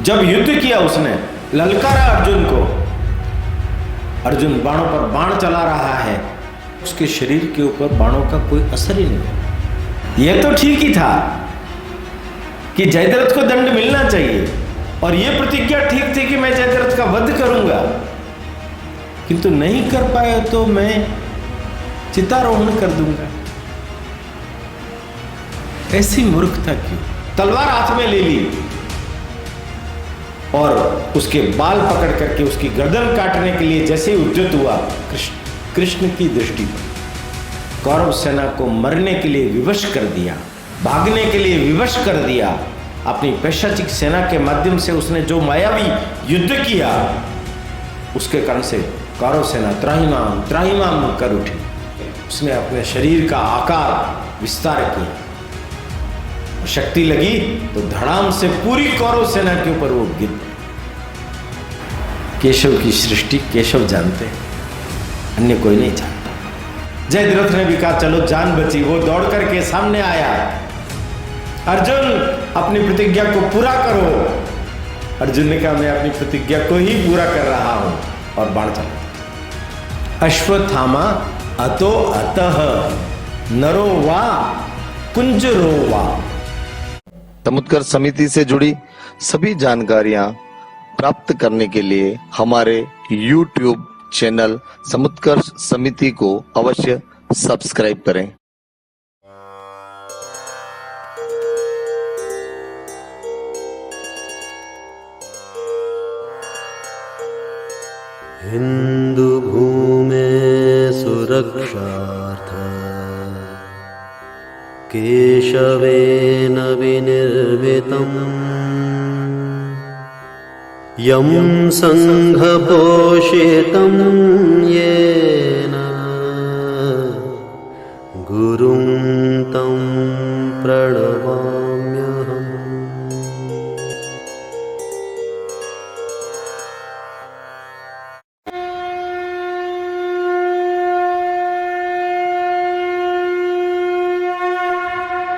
जब युद्ध किया उसने, ललकारा अर्जुन को, अर्जुन बाणों पर बाण चला रहा है, उसके शरीर के ऊपर बाणों का कोई असर ही नहीं। यह तो ठीक ही था कि जयद्रथ को दंड मिलना चाहिए, और यह प्रतिज्ञा ठीक थी कि मैं जयद्रथ का वध करूंगा, किंतु नहीं कर पाए तो मैं चितारोहण कर दूंगा। ऐसी मूर्खता क्यों? तलवार हाथ में ले ली और उसके बाल पकड़ करके उसकी गर्दन काटने के लिए जैसे ही उद्यत हुआ, कृष्ण की दृष्टि पर कौरव सेना को मरने के लिए विवश कर दिया, भागने के लिए विवश कर दिया। अपनी पैशाचिक सेना के माध्यम से उसने जो मायावी युद्ध किया, उसके कारण से कौरव सेना त्राहिमाम त्राहिमाम कर उठी। उसने अपने शरीर का आकार विस्तार किया, शक्ति लगी तो धड़ाम से पूरी कौरव सेना के ऊपर वो गिर। केशव की सृष्टि केशव जानते हैं, अन्य कोई नहीं जानता। जयद्रथ ने भी कहा चलो जान बची, वो दौड़ करके सामने आया। अर्जुन अपनी प्रतिज्ञा को पूरा करो। अर्जुन ने कहा मैं अपनी प्रतिज्ञा को ही पूरा कर रहा हूं, और बाण चला। अश्वत्थामा अतो अतः नरो वा कुंजरो वा। समुत्कर्ष समिति से जुड़ी सभी जानकारियां प्राप्त करने के लिए हमारे YouTube चैनल समुत्कर्ष समिति को अवश्य सब्सक्राइब करें। हिंदू भूमे सुरक्षार्थ केशवेन विनिर्मितम् यं संघपोषितं येन गुरुं तं प्रणमाम्यहम्।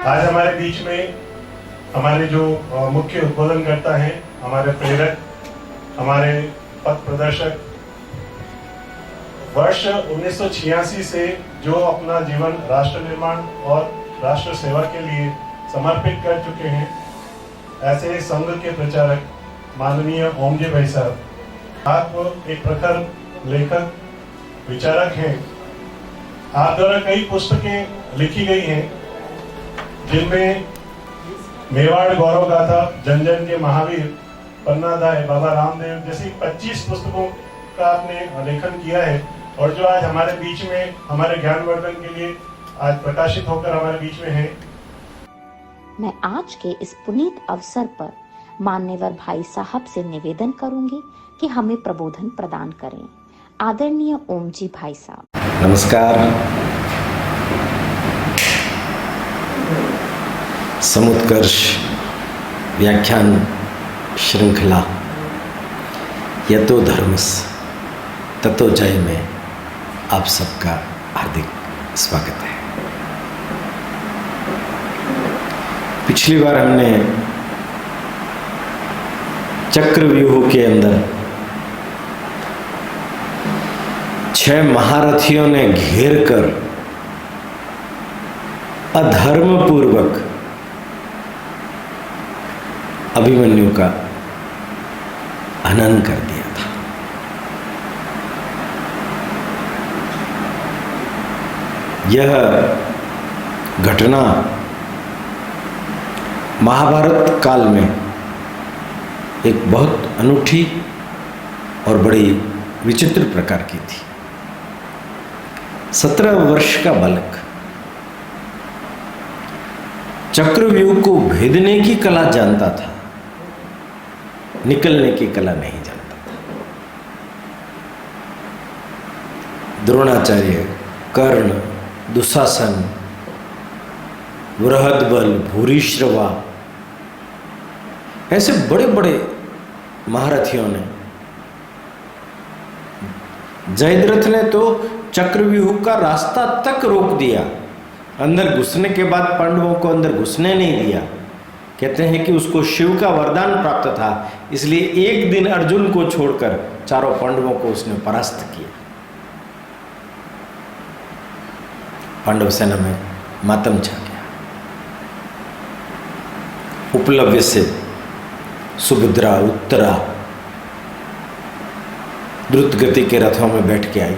आज हमारे बीच में हमारे जो मुख्य उद्बोधन करता है, हमारे प्रेरक, हमारे पथ प्रदर्शक, वर्ष 1986 से जो अपना जीवन राष्ट्र निर्माण और राष्ट्र सेवा के लिए समर्पित कर चुके हैं, ऐसे संघ के प्रचारक माननीय ओमजी भाई साहब, आप एक प्रखर लेखक विचारक हैं। आप द्वारा कई पुस्तकें लिखी गई हैं, जिनमें मेवाड़ गौरव गाथा, जन जन के महावीर, पन्नादाय, बाबा रामदेव जैसी 25 पुस्तकों का आपने लेखन किया है, और जो आज हमारे बीच में हमारे ज्ञानवर्धन के लिए आज प्रकाशित होकर हमारे बीच में है। मैं आज के इस पुनीत अवसर पर मान्यवर भाई साहब से निवेदन करूंगी कि हमें प्रबोधन प्रदान करें। आदरणीय ओमजी भाई साहब। नमस्कार। समुत्कर्ष व्याख्यान श्रृंखला यतो धर्मस ततो जय में आप सबका हार्दिक स्वागत है। पिछली बार हमने चक्रव्यूह के अंदर 6 महारथियों ने घेर कर अधर्म पूर्वक अभिमन्यु का हनन कर दिया था। यह घटना महाभारत काल में एक बहुत अनूठी और बड़ी विचित्र प्रकार की थी। 17 वर्ष का बालक चक्रव्यूह को भेदने की कला जानता था, निकलने की कला नहीं जानता था। द्रोणाचार्य, कर्ण, दुशासन, बृहद्बल, भूरिश्रवा, ऐसे बड़े बड़े महारथियों ने, जयद्रथ ने तो चक्रव्यूह का रास्ता तक रोक दिया। अंदर घुसने के बाद पांडवों को अंदर घुसने नहीं दिया कहते हैं कि उसको शिव का वरदान प्राप्त था, इसलिए एक दिन अर्जुन को छोड़कर चारों पांडवों को उसने परास्त किया। पांडव सेना में मातम छा गया। उपलब्ध से सुभद्रा, उत्तरा द्रुत गति के रथों में बैठ के आई।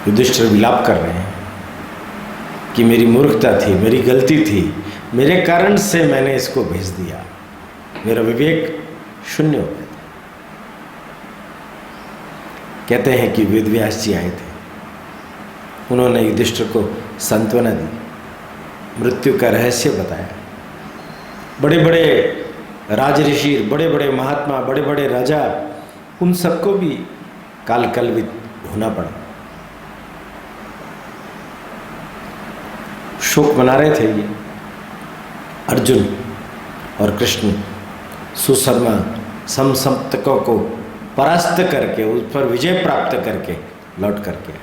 युधिष्ठिर विलाप कर रहे हैं कि मेरी मूर्खता थी, मेरी गलती थी, मेरे कारण से मैंने इसको भेज दिया, मेरा विवेक शून्य हो गया था। कहते हैं कि वेद व्यास जी आए थे, उन्होंने युधिष्ठिर को सांत्वना दी, मृत्यु का रहस्य बताया। बड़े बड़े राज ऋषि, बड़े बड़े महात्मा, बड़े बड़े राजा, उन सबको भी काल कलवित होना पड़ा। शोक मना रहे थे ये अर्जुन और कृष्ण सुशर्मा समसप्तकों को परास्त करके, उस पर विजय प्राप्त करके लौट करके आए।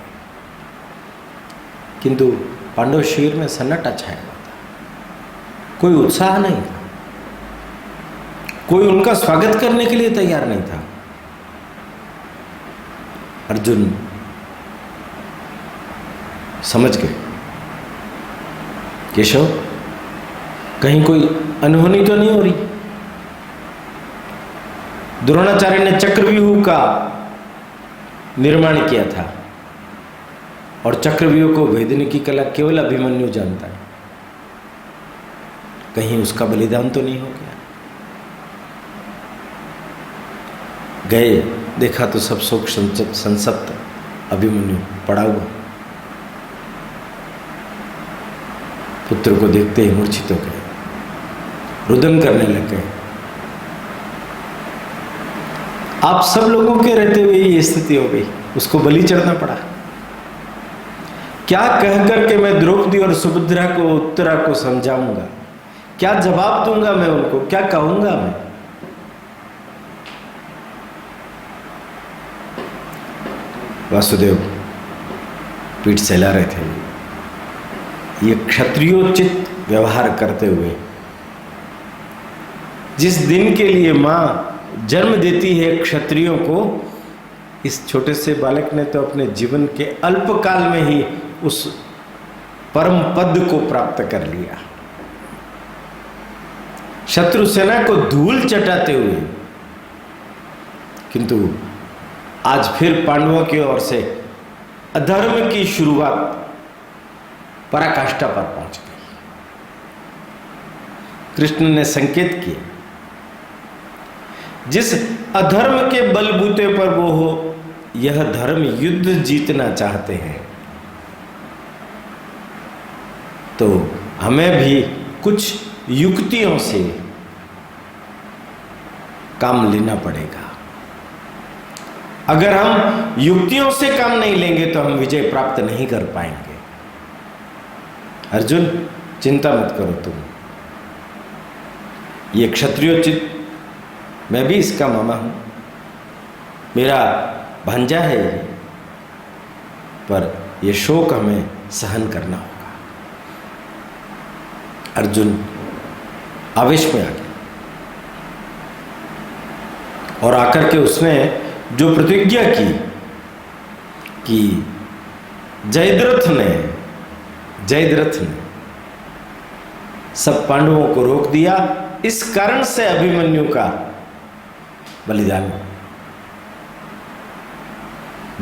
किंतु पांडव शिविर में सन्नाटा छाया हुआ था, कोई उत्साह नहीं था, कोई उनका स्वागत करने के लिए तैयार नहीं था। अर्जुन समझ गए, केशव कहीं कोई अनहोनी तो नहीं हो रही। द्रोणाचार्य ने चक्रव्यूह का निर्माण किया था और चक्रव्यूह को भेदने की कला केवल अभिमन्यु जानता है, कहीं उसका बलिदान तो नहीं हो गया। गए, देखा तो सब शोक संसप्त अभिमन्यु पड़ा हुआ। पुत्र को देखते ही मूर्छित हो गए, रुदन करने लग गए। आप सब लोगों के रहते हुए ये स्थिति हो गई, उसको बलि चढ़ना पड़ा। क्या कह करके मैं द्रौपदी और सुभद्रा को, उत्तरा को समझाऊंगा? क्या जवाब दूंगा मैं उनको? क्या कहूंगा मैं? वासुदेव पीठ सहला रहे थे। ये क्षत्रियोचित व्यवहार करते हुए, जिस दिन के लिए मां जन्म देती है क्षत्रियों को, इस छोटे से बालक ने तो अपने जीवन के अल्पकाल में ही उस परम पद को प्राप्त कर लिया। शत्रु सेना को धूल चटाते हुए, किंतु आज फिर पांडवों की ओर से अधर्म की शुरुआत पराकाष्ठा पर पहुंच गई। कृष्ण ने संकेत किया, जिस अधर्म के बलबूते पर वो हो, यह धर्म युद्ध जीतना चाहते हैं, तो हमें भी कुछ युक्तियों से काम लेना पड़ेगा। अगर हम युक्तियों से काम नहीं लेंगे तो हम विजय प्राप्त नहीं कर पाएंगे। अर्जुन, चिंता मत करो तुम, ये क्षत्रियोचित, मैं भी इसका मामा हूं, मेरा भांजा है ये, पर यह शोक हमें सहन करना होगा। अर्जुन आवेश में आ गया और आकर के उसने जो प्रतिज्ञा की कि जयद्रथ ने सब पांडवों को रोक दिया, इस कारण से अभिमन्यु का बलिदान।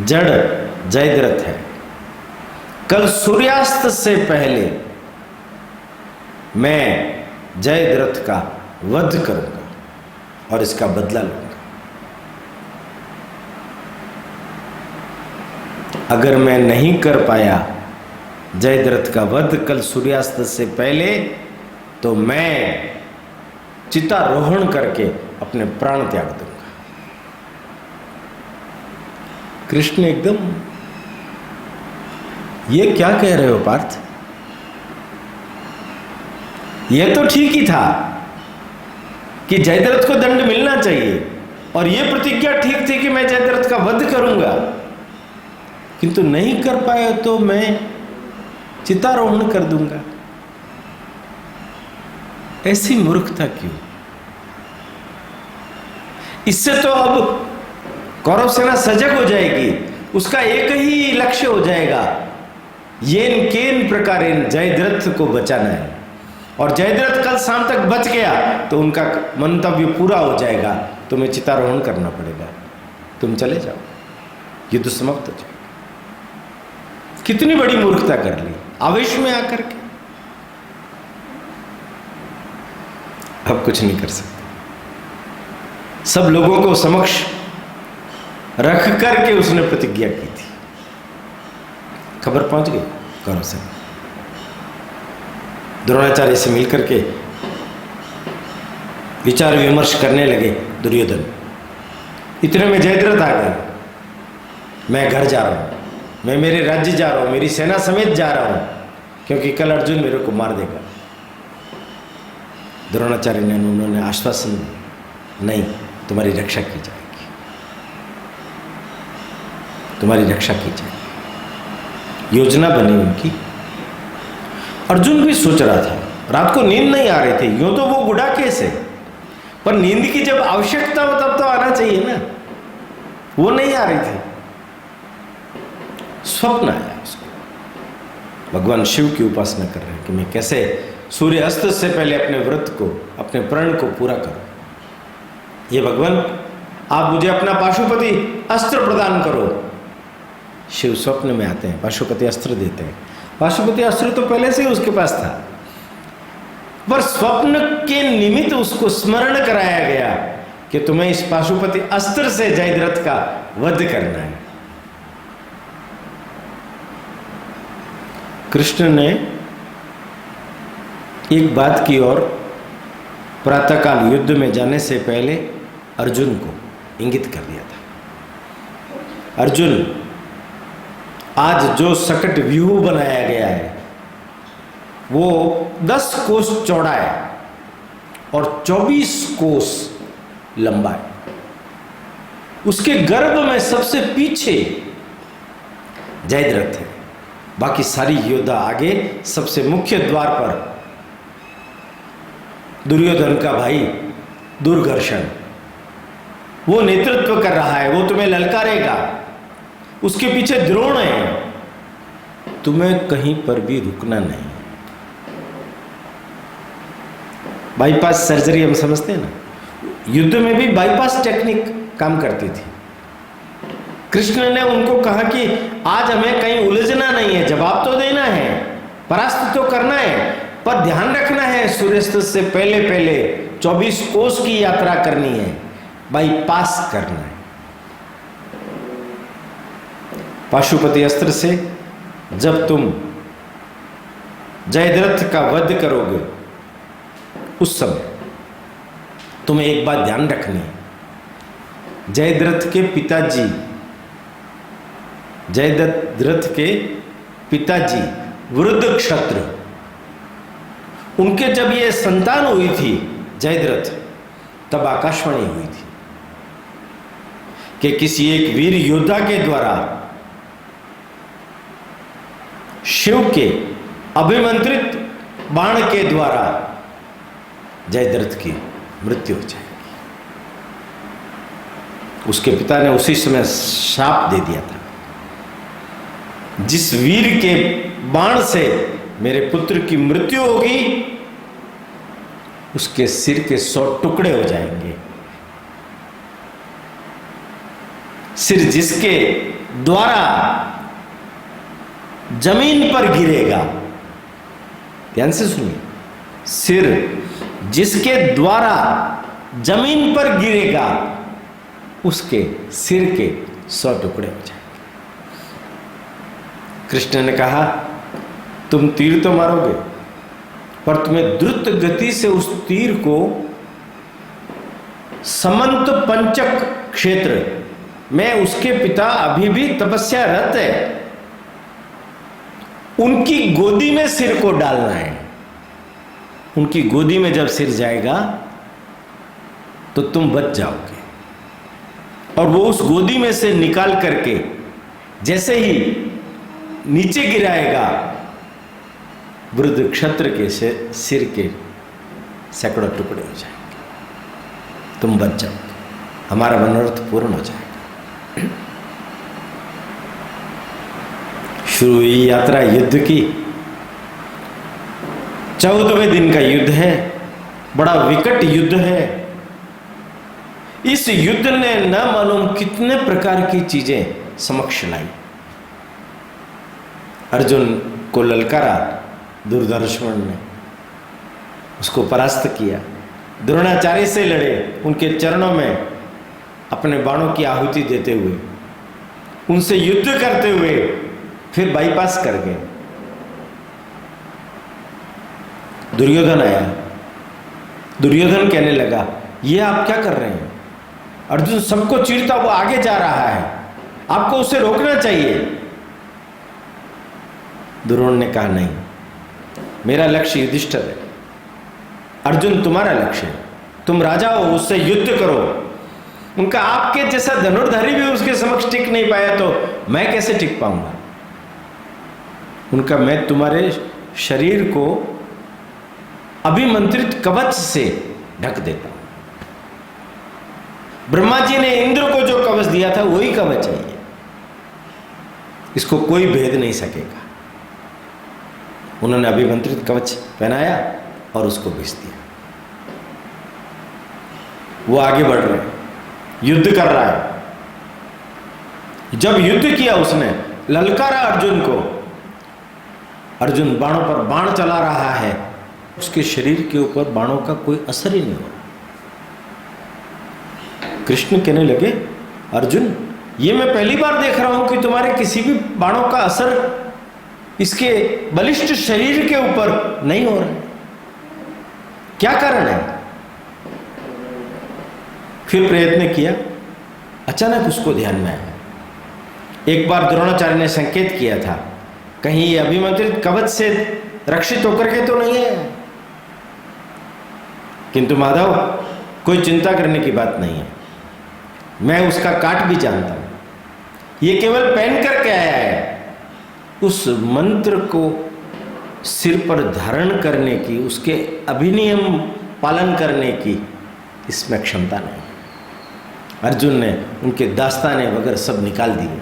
जड़ जयद्रथ है, कल सूर्यास्त से पहले मैं जयद्रथ का वध करूंगा और इसका बदला लूंगा। अगर मैं नहीं कर पाया जयद्रथ का वध कल सूर्यास्त से पहले, तो मैं चितारोहण करके अपने प्राण त्याग दूंगा। कृष्ण एकदम, ये क्या कह रहे हो पार्थ? यह तो ठीक ही था कि जयद्रथ को दंड मिलना चाहिए, और यह प्रतिज्ञा ठीक थी कि मैं जयद्रथ का वध करूंगा, किंतु नहीं कर पाए तो मैं चितारोहण कर दूंगा। ऐसी मूर्खता क्यों? इससे तो अब कौरव सेना सजग हो जाएगी, उसका एक ही लक्ष्य हो जाएगा, येन केन प्रकारेण जयद्रथ को बचाना है। और जयद्रथ कल शाम तक बच गया तो उनका मंतव्य पूरा हो जाएगा, तुम्हें चितारोहण करना पड़ेगा, तुम चले जाओ, युद्ध समाप्त हो जाए। कितनी बड़ी मूर्खता कर ली आवेश में आकर के। अब कुछ नहीं कर सकते, सब लोगों को समक्ष रख करके उसने प्रतिज्ञा की थी। खबर पहुंच गई कौरव सेना, द्रोणाचार्य से मिलकर के विचार विमर्श करने लगे दुर्योधन। इतने में जयद्रथ आ गए, मैं घर जा रहा हूं, मैं मेरे राज्य जा रहा हूं, मेरी सेना समेत जा रहा हूं, क्योंकि कल अर्जुन मेरे को मार देगा। द्रोणाचार्य ने उन्होंने आश्वासन दिया, नहीं, तुम्हारी रक्षा की जाएगी, तुम्हारी रक्षा की जाएगी। योजना बनी उनकी। अर्जुन भी सोच रहा था, रात को नींद नहीं आ रही थी, यूं तो वो बुढ़ा केस है, पर नींद की जब आवश्यकता हो तब तो आना चाहिए ना, वो नहीं आ रही थी। स्वप्न आया उसको, भगवान शिव की उपासना कर रहे हैं कि मैं कैसे सूर्य अस्त से पहले अपने व्रत को, अपने प्रण को पूरा करूं। ये भगवान, आप मुझे अपना पाशुपति अस्त्र प्रदान करो। शिव स्वप्न में आते हैं, पाशुपति अस्त्र देते हैं। पाशुपति अस्त्र तो पहले से ही उसके पास था, पर स्वप्न के निमित्त उसको स्मरण कराया गया कि तुम्हें इस पाशुपति अस्त्र से जयद्रथ का वध करना है। कृष्ण ने एक बात की और प्रातःकाल युद्ध में जाने से पहले अर्जुन को इंगित कर दिया था। अर्जुन, आज जो सकट व्यूह बनाया गया है वो 10 कोस चौड़ा है और 24 कोस लंबा है। उसके गर्भ में सबसे पीछे जयद्रथ है, बाकी सारी योद्धा आगे सबसे मुख्य द्वार पर दुर्योधन का भाई दुर्घर्षण, वो नेतृत्व कर रहा है, वो तुम्हें ललकारेगा। उसके पीछे द्रोण है, तुम्हें कहीं पर भी रुकना नहीं। बाईपास सर्जरी हम समझते हैं ना, युद्ध में भी बाईपास टेक्निक काम करती थी। कृष्ण ने उनको कहा कि आज हमें कहीं उलझना नहीं है, जवाब तो देना है, परास्त तो करना है, पर ध्यान रखना है सूर्यास्त से पहले पहले 24 कोस की यात्रा करनी है, बाईपास करना है। पाशुपति अस्त्र से जब तुम जयद्रथ का वध करोगे उस समय तुम्हें एक बात ध्यान रखनी है, जयद्रथ के पिताजी वृद्ध क्षत्र, उनके जब ये संतान हुई थी जयद्रथ, तब आकाशवाणी हुई थी कि किसी एक वीर योद्धा के द्वारा शिव के अभिमंत्रित बाण के द्वारा जयद्रथ की मृत्यु हो जाएगी। उसके पिता ने उसी समय शाप दे दिया था, जिस वीर के बाण से मेरे पुत्र की मृत्यु होगी उसके सिर के 100 टुकड़े हो जाएंगे। सिर जिसके द्वारा जमीन पर गिरेगा, ध्यान से सुनिए, सिर जिसके द्वारा जमीन पर गिरेगा उसके सिर के 100 टुकड़े हो जाएंगे। कृष्ण ने कहा, तुम तीर तो मारोगे, पर तुम्हें द्रुत गति से उस तीर को समंत पंचक क्षेत्र में, उसके पिता अभी भी तपस्यारत है, उनकी गोदी में सिर को डालना है। उनकी गोदी में जब सिर जाएगा तो तुम बच जाओगे, और वो उस गोदी में से निकाल करके जैसे ही नीचे गिराएगा, वृद्ध क्षत्र के सिर के सैकड़ों टुकड़े हो जाएंगे, तुम बच जाओगे, हमारा मनोरथ पूर्ण हो जाएगा। शुरू हुई यात्रा युद्ध की। 14वें दिन का युद्ध है, बड़ा विकट युद्ध है। इस युद्ध ने न मालूम कितने प्रकार की चीजें समक्ष लाई। अर्जुन को ललकारा दुर्धर्षण ने, उसको परास्त किया। द्रोणाचार्य से लड़े, उनके चरणों में अपने बाणों की आहुति देते हुए, उनसे युद्ध करते हुए फिर बाईपास कर गए। दुर्योधन आया। दुर्योधन कहने लगा, ये आप क्या कर रहे हैं? अर्जुन सबको चीरता हुआ आगे जा रहा है, आपको उसे रोकना चाहिए। द्रोण ने कहा, नहीं, मेरा लक्ष्य युधिष्ठिर है, अर्जुन तुम्हारा लक्ष्य है, तुम राजा हो, उससे युद्ध करो। उनका आपके जैसा धनुर्धारी भी उसके समक्ष टिक नहीं पाया तो मैं कैसे टिक पाऊंगा? उनका, मैं तुम्हारे शरीर को अभिमंत्रित कवच से ढक देता हूं। ब्रह्मा जी ने इंद्र को जो कवच दिया था वही कवच है ये, इसको कोई भेद नहीं सकेगा। उन्होंने अभिमंत्रित कवच पहनाया और उसको भेज दिया। वो आगे बढ़ रहे हैं, युद्ध कर रहा है। जब युद्ध किया उसने, ललकारा अर्जुन को, अर्जुन बाणों पर बाण चला रहा है, उसके शरीर के ऊपर बाणों का कोई असर ही नहीं हो रहा। कृष्ण कहने लगे, अर्जुन, ये मैं पहली बार देख रहा हूं कि तुम्हारे किसी भी बाणों का असर इसके बलिष्ठ शरीर के ऊपर नहीं हो रहा है, क्या कारण है? फिर प्रयत्न किया, अचानक उसको ध्यान में आया। एक बार द्रोणाचार्य ने संकेत किया था, कहीं ये अभिमंत्रित कवच से रक्षित होकर के तो नहीं है। किंतु माधव, कोई चिंता करने की बात नहीं है, मैं उसका काट भी जानता हूं, ये केवल पहन करके आया है। उस मंत्र को सिर पर धारण करने की, उसके अभिनियम पालन करने की इसमें क्षमता नहीं। अर्जुन ने उनके दास्ताने वगैरह सब निकाल दिए।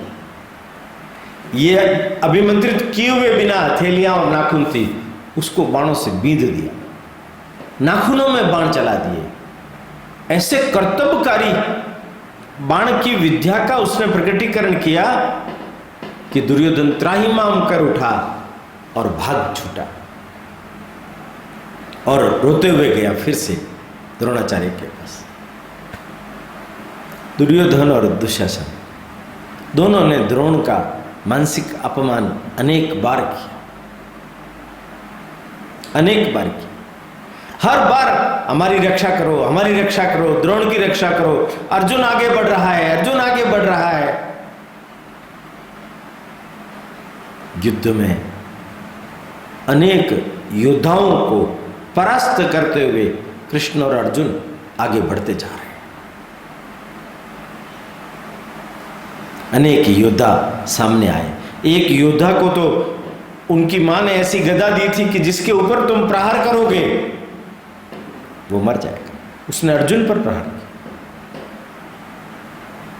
ये अभिमंत्रित किए हुए बिना हथेलियां और नाखून थी, उसको बाणों से बींध दिया, नाखूनों में बाण चला दिए। ऐसे कर्तव्यकारी बाण की विद्या का उसने प्रकटीकरण किया कि दुर्योधन त्राहिमाम कर उठा और भाग छूटा और रोते हुए गया फिर से द्रोणाचार्य के पास। दुर्योधन और दुशासन दोनों ने द्रोण का मानसिक अपमान अनेक बार किया, अनेक बार किया। हर बार हमारी रक्षा करो, हमारी रक्षा करो, द्रोण की रक्षा करो, अर्जुन आगे बढ़ रहा है, अर्जुन आगे बढ़ रहा है। युद्ध में अनेक योद्धाओं को परास्त करते हुए कृष्ण और अर्जुन आगे बढ़ते जा रहे हैं। अनेक योद्धा सामने आए। एक योद्धा को तो उनकी मां ने ऐसी गदा दी थी कि जिसके ऊपर तुम प्रहार करोगे वो मर जाएगा। उसने अर्जुन पर प्रहार किया,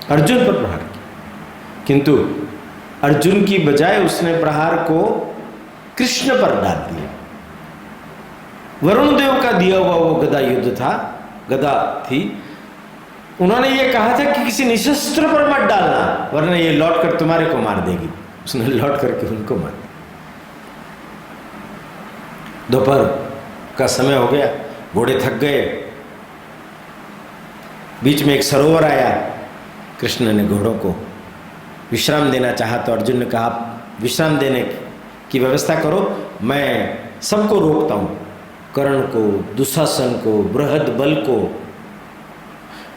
अर्जुन पर प्रहार किया, किंतु अर्जुन की बजाय उसने प्रहार को कृष्ण पर डाल दिया। वरुण देव का दिया हुआ वो गदा युद्ध था, गदा थी। उन्होंने ये कहा था कि किसी निशस्त्र पर मत डालना, वरना ये लौट कर तुम्हारे को मार देगी। उसने लौट करके उनको मार दिया। दोपहर का समय हो गया, घोड़े थक गए। बीच में एक सरोवर आया। कृष्ण ने घोड़ों को विश्राम देना चाहा तो अर्जुन ने कहा, विश्राम देने की व्यवस्था करो, मैं सबको रोकता हूं, कर्ण को, दुशासन को, बृहद बल को,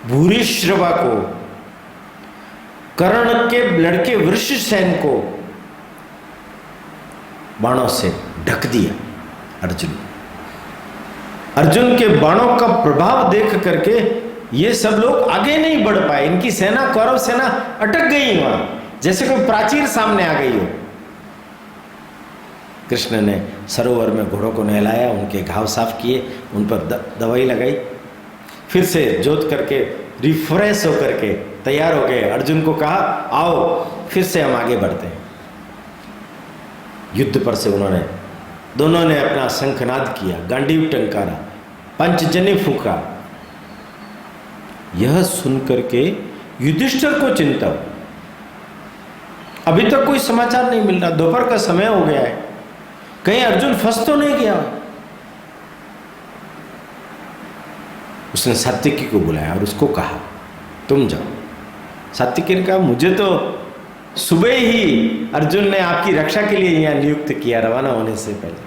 भूरिश्रवा को, कर्ण के लड़के वृषसेन को बाणों से ढक दिया। अर्जुन के बाणों का प्रभाव देख करके ये सब लोग आगे नहीं बढ़ पाए। इनकी सेना, कौरव सेना अटक गई वहां, जैसे कोई प्राचीर सामने आ गई हो। कृष्ण ने सरोवर में घोड़ों को नहलाया, उनके घाव साफ किए, उन पर दवाई लगाई, फिर से जोत करके रिफ्रेश होकर के तैयार हो गए। अर्जुन को कहा आओ फिर से हम आगे बढ़ते हैं। युद्ध पर से दोनों ने अपना शंखनाद किया, गांडीव टंकारा, पंचजन्य फूका। यह सुनकर के युधिष्ठिर को चिंता हुई। अभी तक कोई समाचार नहीं मिल रहा, दोपहर का समय हो गया है, कहीं अर्जुन फंस तो नहीं गया। उसने सात्विकी को बुलाया और उसको कहा तुम जाओ। सात्विकी ने कहा मुझे तो सुबह ही अर्जुन ने आपकी रक्षा के लिए यहां नियुक्त किया, रवाना होने से पहले।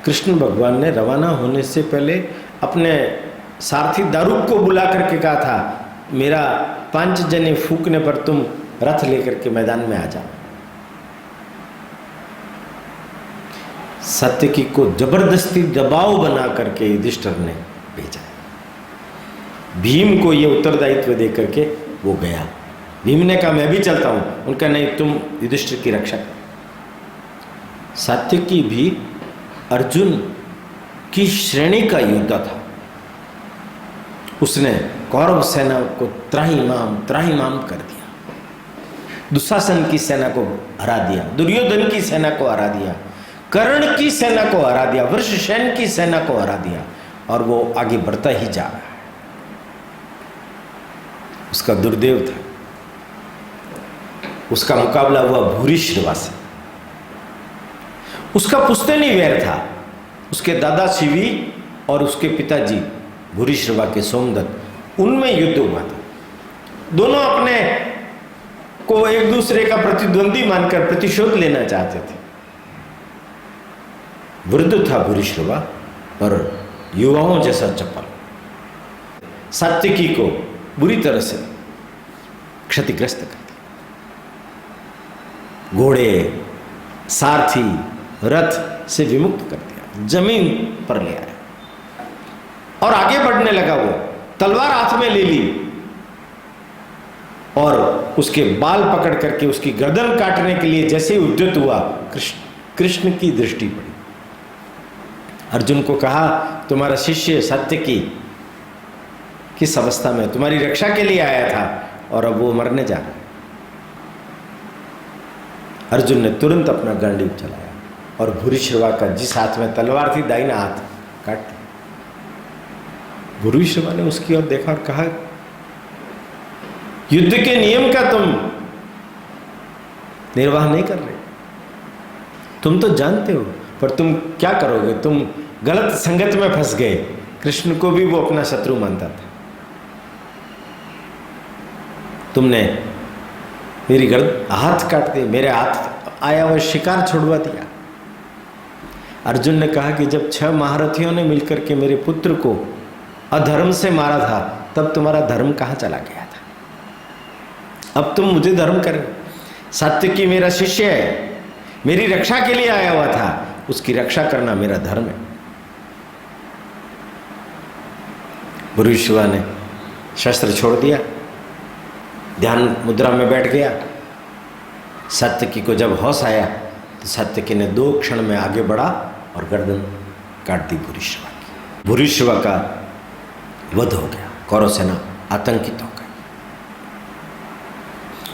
कृष्ण भगवान ने रवाना होने से पहले अपने सारथी दारूक को बुला करके कहा था मेरा पंचजन्य फूकने पर तुम रथ लेकर के मैदान में आ जाओ। सात्विकी को जबरदस्ती दबाव बना करके युधिष्ठिर ने भेजा। भीम को यह उत्तरदायित्व दे करके वो गया। भीम ने कहा मैं भी चलता हूं। उनका नहीं, तुम युधिष्ठिर की रक्षा कर। सात्विकी भी अर्जुन की श्रेणी का योद्धा था। उसने कौरव सेना को त्राहिमाम कर दिया, दुशासन की सेना को हरा दिया, दुर्योधन की सेना को हरा दिया, कर्ण की सेना को हरा दिया, वृषसेन की सेना को हरा दिया, और वो आगे बढ़ता ही जा रहा है। उसका दुर्देव था। उसका मुकाबला हुआ भूरिश्रवा से। उसका पुश्तैनी वैर था। उसके दादा शिवी और उसके पिताजी भूरिश्रवा के सोमदत्त, उनमें युद्ध हुआ था। दोनों अपने को एक दूसरे का प्रतिद्वंदी मानकर प्रतिशोध लेना चाहते थे। वृद्ध था भूरिश्रवा और युवाओं जैसा चपल। सात्विकी को बुरी तरह से क्षतिग्रस्त कर दिया। घोड़े, सारथी, रथ से विमुक्त कर दिया, जमीन पर ले आया और आगे बढ़ने लगा। वो तलवार हाथ में ले ली और उसके बाल पकड़ करके उसकी गर्दन काटने के लिए जैसे ही उद्यत हुआ, कृष्ण की दृष्टि पड़ी। अर्जुन को कहा तुम्हारा शिष्य सात्विकी किस अवस्था में, तुम्हारी रक्षा के लिए आया था और अब वो मरने जा रहा है। अर्जुन ने तुरंत अपना गांडीव चलाया और भूरिश्रवा का जिस हाथ में तलवार थी दाहिना हाथ काट दिया। भूरिश्रवा ने उसकी ओर देखा और कहा युद्ध के नियम का तुम निर्वाह नहीं कर रहे, तुम तो जानते हो, पर तुम क्या करोगे, तुम गलत संगत में फंस गए। कृष्ण को भी वो अपना शत्रु मानता था। तुमने मेरी हाथ काट दिए, मेरे हाथ आया हुआ शिकार छुड़वा दिया। अर्जुन ने कहा कि जब 6 महारथियों ने मिलकर के मेरे पुत्र को अधर्म से मारा था, तब तुम्हारा धर्म कहाँ चला गया था? अब तुम मुझे धर्म करे। सात्विकी मेरा शिष्य है, मेरी रक्षा के लिए आया हुआ था, उसकी रक्षा करना मेरा धर्म है। भूरिश्रवा ने शस्त्र छोड़ दिया, ध्यान मुद्रा में बैठ गया। सात्विकी को जब होश आया तो सात्विकी ने 2 क्षण में आगे बढ़ा और गर्दन काट दी भूरिश्रवा की। भूरिश्रवा का वध हो गया। कौरव सेना आतंकित हो गई।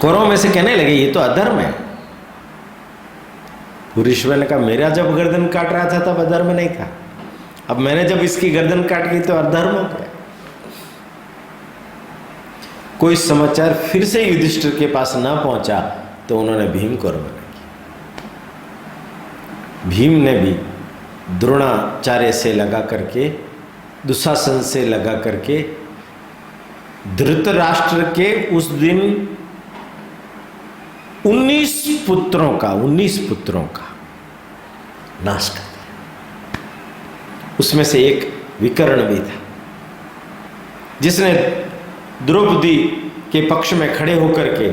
कौरव में से कहने लगे ये तो अधर्म है। भूरिश्रवा ने कहा मेरा जब गर्दन काट रहा था तब अधर्म नहीं था, अब मैंने जब इसकी गर्दन काट दी तो अधर्म हो गया। कोई समाचार फिर से युधिष्ठिर के पास ना पहुंचा तो उन्होंने भीम को रवाना किया। भीम ने भी द्रोणाचार्य से लगा करके, दुशासन से लगा करके धृतराष्ट्र के उस दिन 19 पुत्रों का नाश कर दिया। उसमें से एक विकर्ण भी था जिसने द्रौपदी के पक्ष में खड़े होकर के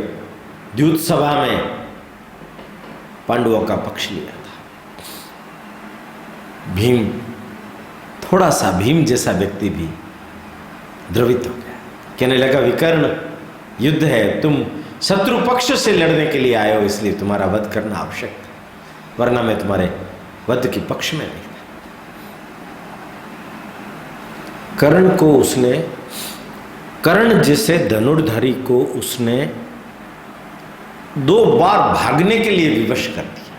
द्यूत सभा में पांडवों का पक्ष लिया था। भीम, थोड़ा सा भीम जैसा व्यक्ति भी द्रवित हो गया। कहने लगा विकर्ण, युद्ध है, तुम शत्रु पक्ष से लड़ने के लिए आए हो, इसलिए तुम्हारा वध करना आवश्यक था। वरना मैं तुम्हारे वध के पक्ष में नहीं था। कर्ण जैसे धनुर्धारी को उसने 2 बार भागने के लिए विवश कर दिया,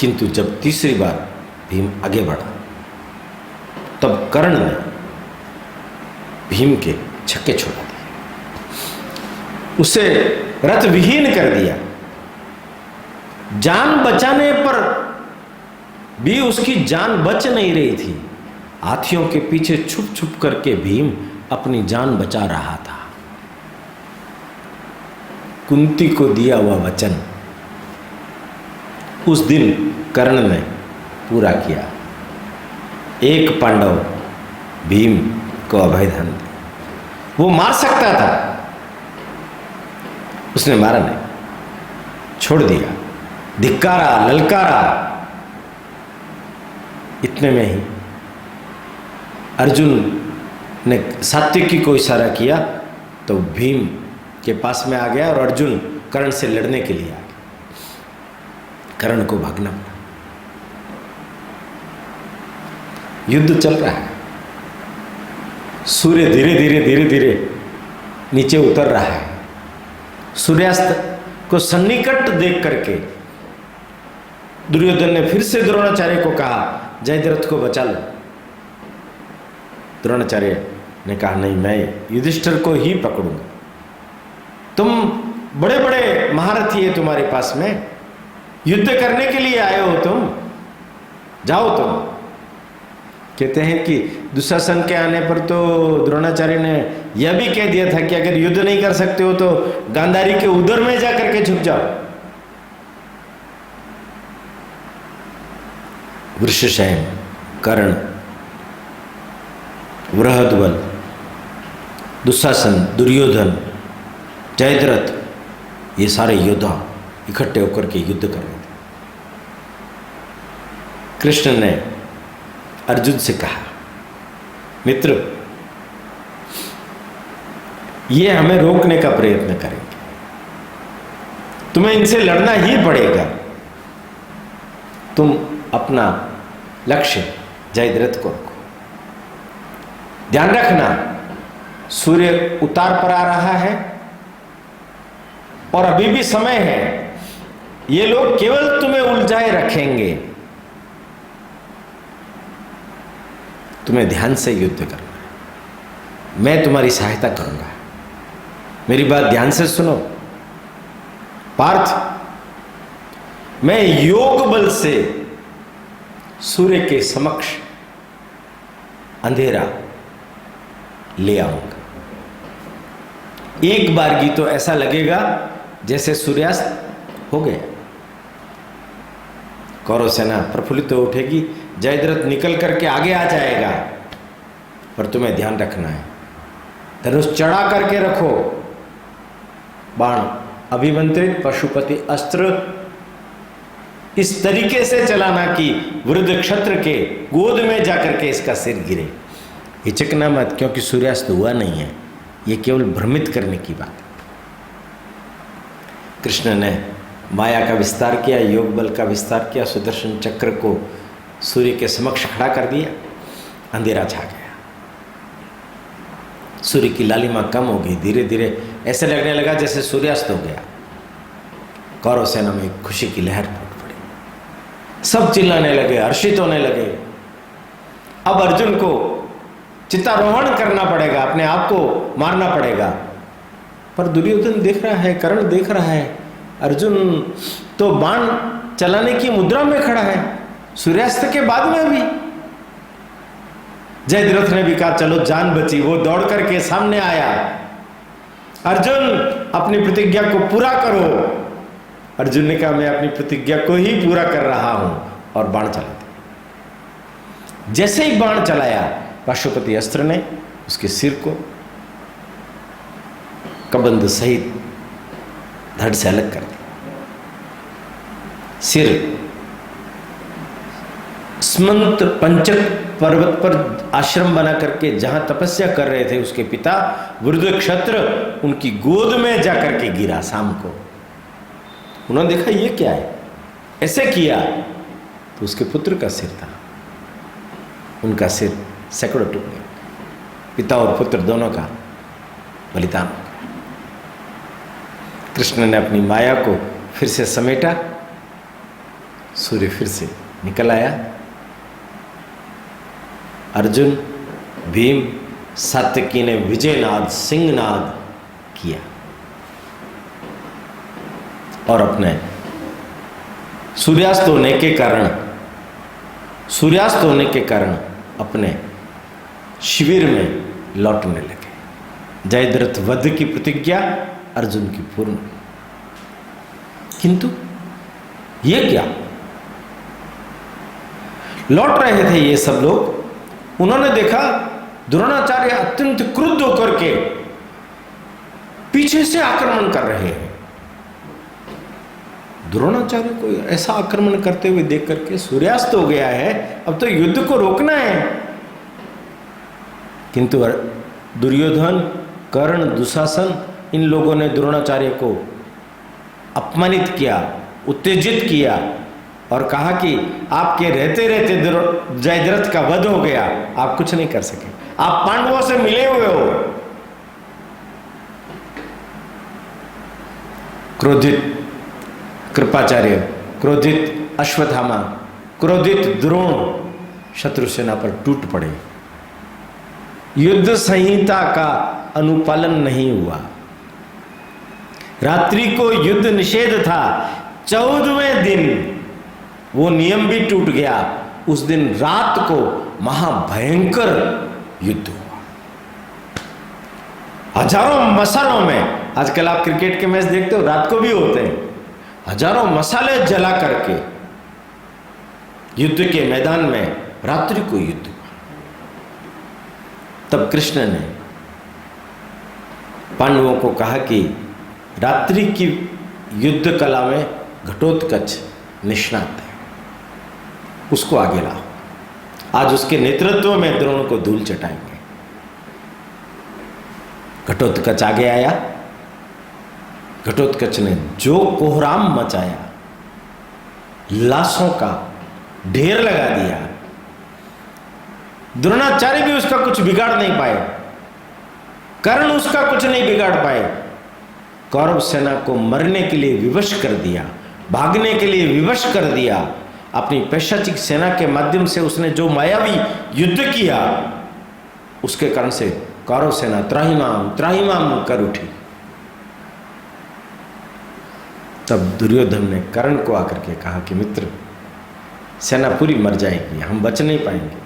किंतु जब तीसरी बार भीम आगे बढ़ा तब कर्ण ने भीम के छक्के छोड़ा दिए, उसे रथ विहीन कर दिया। जान बचाने पर भी उसकी जान बच नहीं रही थी। हाथियों के पीछे छुप छुप करके भीम अपनी जान बचा रहा था। कुंती को दिया हुआ वचन उस दिन कर्ण ने पूरा किया। एक पांडव भीम को अभयदान दिया। वो मार सकता था, उसने मारा नहीं, छोड़ दिया, धिक्कारा, ललकारा। इतने में ही अर्जुन ने सात्विकी को इशारा किया तो भीम के पास में आ गया और अर्जुन कर्ण से लड़ने के लिए आ गया। कर्ण को भागना पड़ा। युद्ध चल रहा है। सूर्य धीरे धीरे नीचे उतर रहा है। सूर्यास्त को सन्निकट देख करके दुर्योधन ने फिर से द्रोणाचार्य को कहा, जयद्रथ को बचा लो। द्रोणाचार्य ने कहा, नहीं, मैं युधिष्ठिर को ही पकड़ूंगा। तुम बड़े बड़े महारथी है तुम्हारे पास में, युद्ध करने के लिए आए हो तुम, जाओ तुम। कहते हैं कि दुशासन के आने पर तो द्रोणाचार्य ने यह भी कह दिया था कि अगर युद्ध नहीं कर सकते हो तो गांधारी के उदर में जाकर के छुप जाओ। वृषसेन, कर्ण, बृहद्बल, दुशासन, दुर्योधन, जयद्रथ, ये सारे योद्धा इकट्ठे होकर के युद्ध कर रहे थे। कृष्ण ने अर्जुन से कहा, मित्र, ये हमें रोकने का प्रयत्न करेंगे, तुम्हें इनसे लड़ना ही पड़ेगा। तुम अपना लक्ष्य जयद्रथ को रखो। ध्यान रखना, सूर्य उतार पर आ रहा है और अभी भी समय है। ये लोग केवल तुम्हें उलझाए रखेंगे। तुम्हें ध्यान से युद्ध करना है। मैं तुम्हारी सहायता करूंगा। मेरी बात ध्यान से सुनो पार्थ, मैं योग बल से सूर्य के समक्ष अंधेरा ले आऊंगा। एक बारगी तो ऐसा लगेगा जैसे सूर्यास्त हो गया। कौरव सेना प्रफुल्लित हो उठेगी, जयद्रथ निकल करके आगे आ जाएगा। पर तुम्हें ध्यान रखना है, धनुष चढ़ा करके रखो, बाण अभिमंत्रित, पशुपति अस्त्र इस तरीके से चलाना कि वृद्ध क्षत्र के गोद में जाकर के इसका सिर गिरे। हिचकना मत, क्योंकि सूर्यास्त हुआ नहीं है, ये केवल भ्रमित करने की बात है। कृष्ण ने माया का विस्तार किया, योग बल का विस्तार किया, सुदर्शन चक्र को सूर्य के समक्ष खड़ा कर दिया। अंधेरा छा गया, सूर्य की लालिमा कम हो गई। धीरे धीरे ऐसे लगने लगा जैसे सूर्यास्त हो गया। कौरव सेना में खुशी की लहर फूट पड़ी। सब चिल्लाने लगे, हर्षित होने लगे। अब अर्जुन को चित्तारोहण करना पड़ेगा, अपने आप को मारना पड़ेगा। पर दुर्योधन देख रहा है, कर्ण देख रहा है, अर्जुन तो बाण चलाने की मुद्रा में खड़ा है, सूर्यास्त के बाद में भी। जयद्रथ ने भी कहा, चलो जान बची। वो दौड़ करके सामने आया। अर्जुन, अपनी प्रतिज्ञा को पूरा करो। अर्जुन ने कहा, मैं अपनी प्रतिज्ञा को ही पूरा कर रहा हूं, और बाण चला दिया। जैसे ही बाण चलाया, पशुपति अस्त्र ने उसके सिर को कबंध सहित धड़ से अलग कर दिया। सिर स्मंत पंचक पर्वत पर आश्रम बना करके जहां तपस्या कर रहे थे उसके पिता वृद्ध क्षत्र, उनकी गोद में जाकर के गिरा शाम को। उन्होंने देखा ये क्या है, ऐसे किया तो उसके पुत्र का सिर था, उनका सिर सैकड़ों टुकड़े, पिता और पुत्र दोनों का बलिदान हो गया। कृष्ण ने अपनी माया को फिर से समेटा, सूर्य फिर से निकल आया। अर्जुन, भीम, सात्यकी ने विजयनाद, सिंहनाद किया और अपने सूर्यास्त होने के कारण अपने शिविर में लौटने लगे। जयद्रथ वध की प्रतिज्ञा अर्जुन की पूर्ण। किंतु ये क्या, लौट रहे थे ये सब लोग, उन्होंने देखा द्रोणाचार्य अत्यंत क्रुद्ध होकर के पीछे से आक्रमण कर रहे हैं। द्रोणाचार्य को ऐसा आक्रमण करते हुए देख करके सूर्यास्त हो गया है, अब तो युद्ध को रोकना है। किंतु दुर्योधन, कर्ण, दुशासन, इन लोगों ने द्रोणाचार्य को अपमानित किया, उत्तेजित किया और कहा कि आपके रहते रहते जयद्रथ का वध हो गया, आप कुछ नहीं कर सके, आप पांडवों से मिले हुए हो। क्रोधित कृपाचार्य, क्रोधित अश्वत्थामा, क्रोधित द्रोण शत्रुसेना पर टूट पड़े। युद्ध संहिता का अनुपालन नहीं हुआ। रात्रि को युद्ध निषेध था, 14वें दिन वो नियम भी टूट गया। उस दिन रात को महाभयंकर युद्ध हुआ, हजारों मसालों में। आजकल आप क्रिकेट के मैच देखते हो, रात को भी होते हैं, हजारों मसाले जला करके युद्ध के मैदान में रात्रि को युद्ध हुआ। तब कृष्ण ने पांडवों को कहा कि रात्रि की युद्ध कला में घटोत्कच निष्णात है, उसको आगे लाओ। आज उसके नेतृत्व में द्रोण को धूल चटाएंगे। घटोत्कच आगे आया। घटोत्कच ने जो कोहराम मचाया, लाशों का ढेर लगा दिया, द्रोणाचार्य भी उसका कुछ बिगाड़ नहीं पाए, कर्ण उसका कुछ नहीं बिगाड़ पाए। कौरव सेना को मरने के लिए विवश कर दिया, भागने के लिए विवश कर दिया। अपनी पैशाचिक सेना के माध्यम से उसने जो मायावी युद्ध किया, उसके कारण से कौरव सेना त्राहिमाम त्राहिमाम कर उठी। तब दुर्योधन ने कर्ण को आकर के कहा कि मित्र, सेना पूरी मर जाएगी, हम बच नहीं पाएंगे,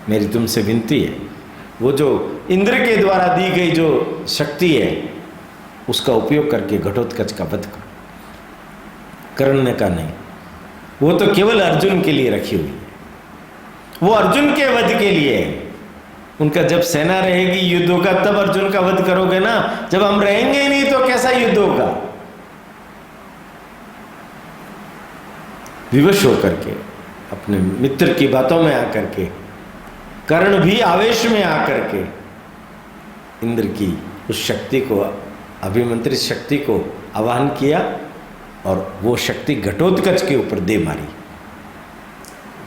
मेरी तुमसे विनती है, वो जो इंद्र के द्वारा दी गई जो शक्ति है उसका उपयोग करके घटोत्कच का वध करो। कर्ण ने कहा नहीं, वो तो केवल अर्जुन के लिए रखी हुई है, वो अर्जुन के वध के लिए है। उनका जब सेना रहेगी युद्ध होगा, तब अर्जुन का वध करोगे ना, जब हम रहेंगे ही नहीं तो कैसा युद्ध होगा। विवश होकर के अपने मित्र की बातों में आकर के कर्ण भी आवेश में आकर के इंद्र की उस शक्ति को, अभिमंत्रित शक्ति को आवाहन किया और वो शक्ति घटोत्कच के ऊपर दे मारी।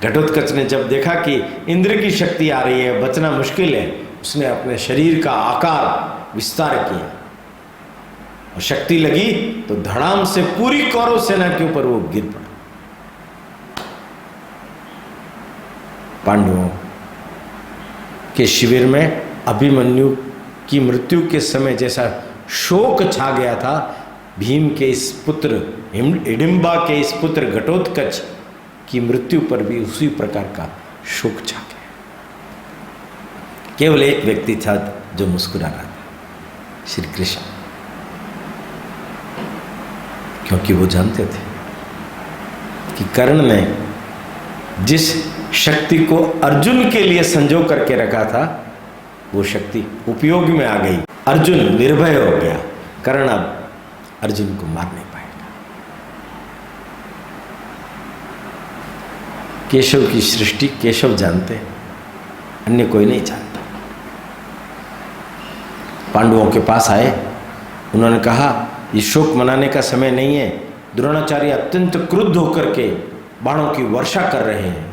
घटोत्कच ने जब देखा कि इंद्र की शक्ति आ रही है, बचना मुश्किल है, उसने अपने शरीर का आकार विस्तार किया और शक्ति लगी तो धड़ाम से पूरी कौरव सेना के ऊपर वो गिर पड़ा। पांडवों के शिविर में अभिमन्यु की मृत्यु के समय जैसा शोक छा गया था, भीम के इस पुत्र हिडिंबा के इस पुत्र घटोत्कच की मृत्यु पर भी उसी प्रकार का शोक छा गया। केवल एक व्यक्ति था जो मुस्कुरा रहा था, श्री कृष्ण, क्योंकि वो जानते थे कि कर्ण ने जिस शक्ति को अर्जुन के लिए संजो करके रखा था, वो शक्ति उपयोग में आ गई। अर्जुन निर्भय हो गया, कर्ण अब अर्जुन को मार नहीं पाएगा। केशव की सृष्टि केशव जानते हैं, अन्य कोई नहीं जानता। पांडवों के पास आए, उन्होंने कहा ये शोक मनाने का समय नहीं है। द्रोणाचार्य अत्यंत क्रुद्ध होकर के बाणों की वर्षा कर रहे हैं।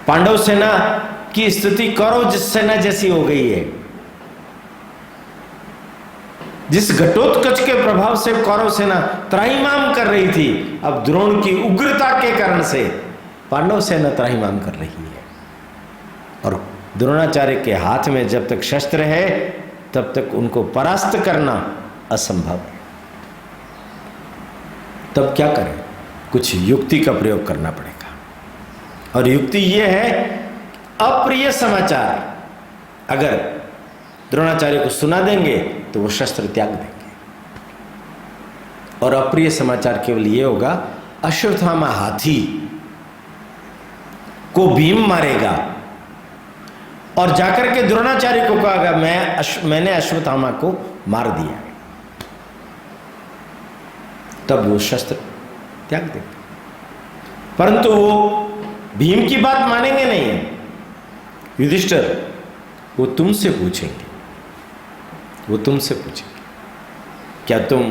पांडव सेना की स्थिति कौरव सेना जैसी हो गई है। जिस घटोत्कच के प्रभाव से कौरव सेना त्राहिमाम कर रही थी, अब द्रोण की उग्रता के कारण से पांडव सेना त्राहिमाम कर रही है। और द्रोणाचार्य के हाथ में जब तक शस्त्र है तब तक उनको परास्त करना असंभव है। तब क्या करें? कुछ युक्ति का प्रयोग करना पड़ेगा। और युक्ति यह है, अप्रिय समाचार अगर द्रोणाचार्य को सुना देंगे तो वो शस्त्र त्याग देंगे। और अप्रिय समाचार केवल ये होगा, अश्वत्थामा हाथी को भीम मारेगा और जाकर के द्रोणाचार्य को कहेगा मैंने अश्वत्थामा को मार दिया, तब वो शस्त्र त्याग देंगे। परंतु वो भीम की बात मानेंगे नहीं। युधिष्ठिर वो तुमसे पूछेंगे, क्या तुम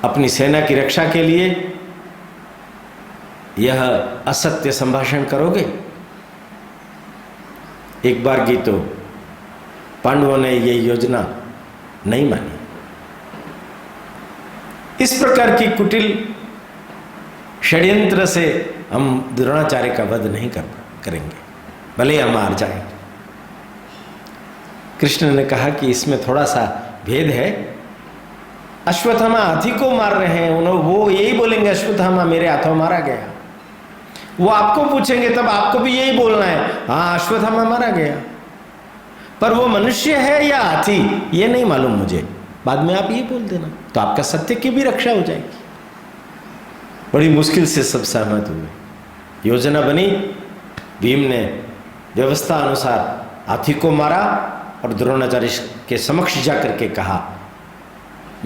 अपनी सेना की रक्षा के लिए यह असत्य संभाषण करोगे? एक बार की तो पांडवों ने यह योजना नहीं मानी। इस प्रकार की कुटिल षड्यंत्र से हम द्रोणाचार्य का वध नहीं करेंगे, भले हम हार जाएं। कृष्ण ने कहा कि इसमें थोड़ा सा भेद है। अश्वत्थामा हाथी को मार रहे हैं, वो यही बोलेंगे अश्वत्थामा मेरे हाथों मारा गया। वो आपको पूछेंगे तब आपको भी यही बोलना है, हाँ अश्वत्थामा मारा गया। पर वो मनुष्य है या हाथी ये नहीं मालूम मुझे, बाद में आप ये बोल देना, तो आपका सत्य की भी रक्षा हो जाएगी। बड़ी मुश्किल से सब सहमत हुए। योजना बनी, भीम ने व्यवस्था अनुसार हाथी को मारा और द्रोणाचार्य के समक्ष जाकर के कहा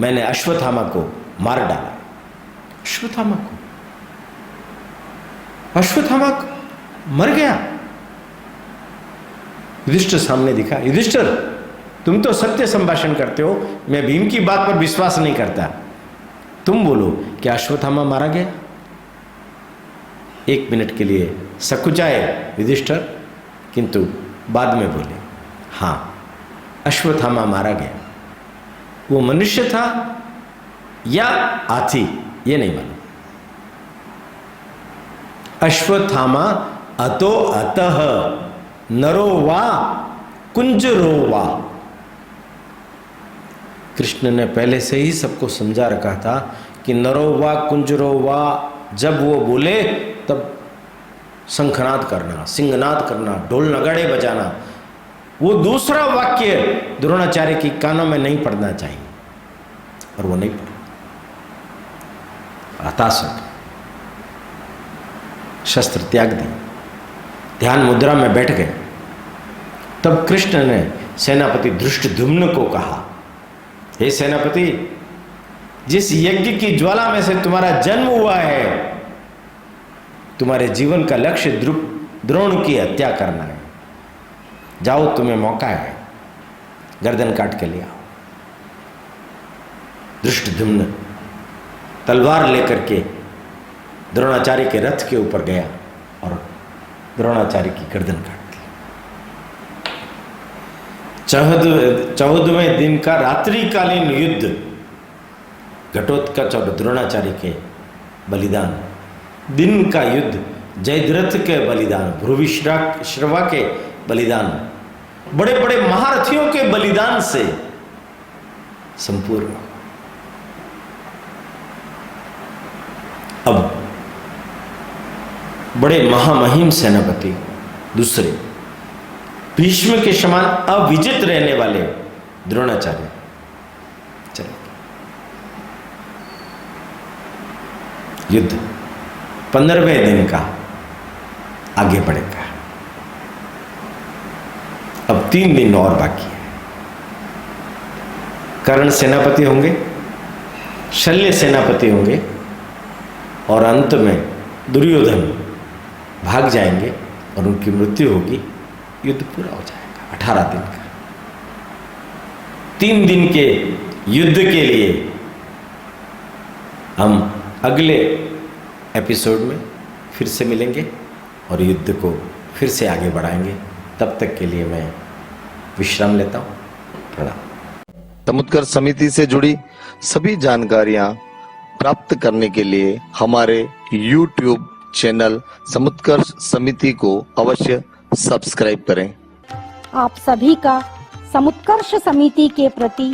मैंने अश्वत्थामा को मार डाला। अश्वत्थामा मर गया। युधिष्ठिर सामने दिखा, युधिष्ठिर तुम तो सत्य संभाषण करते हो, मैं भीम की बात पर विश्वास नहीं करता। तुम बोलो क्या अश्वत्थामा मारा गया? 1 मिनट के लिए सकुचाए युधिष्ठिर, किंतु बाद में बोले हाँ अश्वत्थामा मारा गया। वो मनुष्य था या हाथी ये नहीं मालूम। अश्वत्थामा अतो अतः नरो वा कुंजरो वा। कृष्ण ने पहले से ही सबको समझा रखा था कि नरो वा कुंजरो वा, जब वो बोले तब शंखनाद करना, सिंहनाद करना, ढोल नगाड़े बजाना। वो दूसरा वाक्य द्रोणाचार्य की कानों में नहीं पड़ना चाहिए, और वो नहीं पड़ा। हताश हो शस्त्र त्याग दी, ध्यान मुद्रा में बैठ गए। तब कृष्ण ने सेनापति धृष्टद्युम्न को कहा, हे सेनापति, जिस यज्ञ की ज्वाला में से तुम्हारा जन्म हुआ है, तुम्हारे जीवन का लक्ष्य द्रोण की हत्या करना है। जाओ तुम्हें मौका है, गर्दन काट के ले आओ। धृष्टद्युम्न तलवार लेकर के द्रोणाचार्य के रथ के ऊपर गया और द्रोणाचार्य की गर्दन काट दी। 14वें दिन का रात्रिकालीन युद्ध, घटोत्कच और द्रोणाचार्य के बलिदान, दिन का युद्ध, जयद्रथ के बलिदान, भ्रुविश्रवा के बलिदान, बड़े बड़े महारथियों के बलिदान से संपूर्ण। अब बड़े महामहिम सेनापति दूसरे भीष्म के समान अविजित रहने वाले द्रोणाचार्य चले। युद्ध 15वें दिन का आगे बढ़ेगा। अब 3 दिन और बाकी है। कर्ण सेनापति होंगे, शल्य सेनापति होंगे और अंत में दुर्योधन भाग जाएंगे और उनकी मृत्यु होगी। युद्ध पूरा हो जाएगा 18 दिन का। 3 दिन के युद्ध के लिए हम अगले एपिसोड में फिर से मिलेंगे और युद्ध को फिर से आगे बढ़ाएंगे। तब तक के लिए मैं विश्राम लेता हूँ। प्रणाम। समुत्कर्ष समिति से जुड़ी सभी जानकारियां प्राप्त करने के लिए हमारे YouTube चैनल समुत्कर्ष समिति को अवश्य सब्सक्राइब करें। आप सभी का समुत्कर्ष समिति के प्रति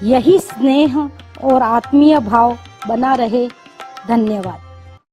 यही स्नेह और आत्मीय भाव बना रहे। धन्यवाद।